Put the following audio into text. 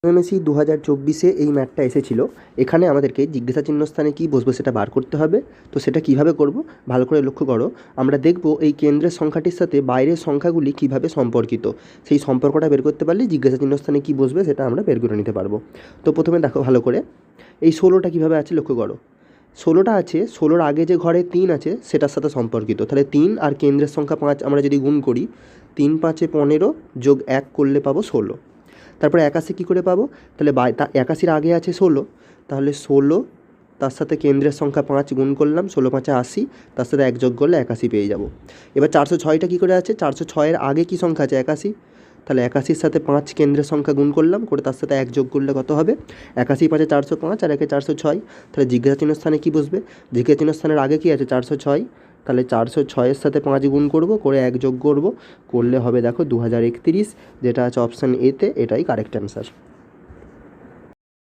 MSc 2024-এ এই ম্যাথটা এসেছিল। এখানে আমাদেরকে জিজ্ঞাসা চিহ্ন স্থানে কী বসবে সেটা বার করতে হবে। তো সেটা কীভাবে করব ভালো করে লক্ষ্য করো। আমরা দেখব এই কেন্দ্রের সংখ্যাটির সাথে বাইরের সংখ্যাগুলি কীভাবে সম্পর্কিত, সেই সম্পর্কটা বের করতে পারলে জিজ্ঞাসা চিহ্ন স্থানে কী বসবে সেটা আমরা বের করে নিতে পারবো। তো প্রথমে দেখো ভালো করে, এই 16টা কীভাবে আছে লক্ষ্য করো। 16টা আছে, 16-র আগে যে ঘরে 3 আছে সেটার সাথে সম্পর্কিত। তাহলে 3 আর কেন্দ্রের সংখ্যা 5 আমরা যদি গুণ করি, 3 5 15 যোগ 1 করলে পাবো 16। তারপরে 81 কী করে পাবো, তাহলে 81-র আগে আছে 16, তাহলে 16 তার সাথে কেন্দ্রের সংখ্যা 5 গুণ করলাম, 16 5 80, তার সাথে 1 যোগ করলে 81 পেয়ে যাব। এবার 406টা কী করে আছে, 406-এর আগে কী সংখ্যা আছে 81, তাহলে 81-র সাথে 5 কেন্দ্রের সংখ্যা গুণ করলাম, করে তার সাথে 1 যোগ করলে কত হবে, 81 5 405 আর 1 406। তাহলে জিজ্ঞাসা চিহ্ন স্থানে কী বসবে, জিজ্ঞাসা চিহ্ন স্থানের আগে কী আছে 406, তাহলে 406-এর সাথে 5 গুণ করব, করে 1 যোগ করব, করলে হবে দেখো 2031, যেটা আছে অপশান এতে, এটাই কারেক্ট অ্যান্সার।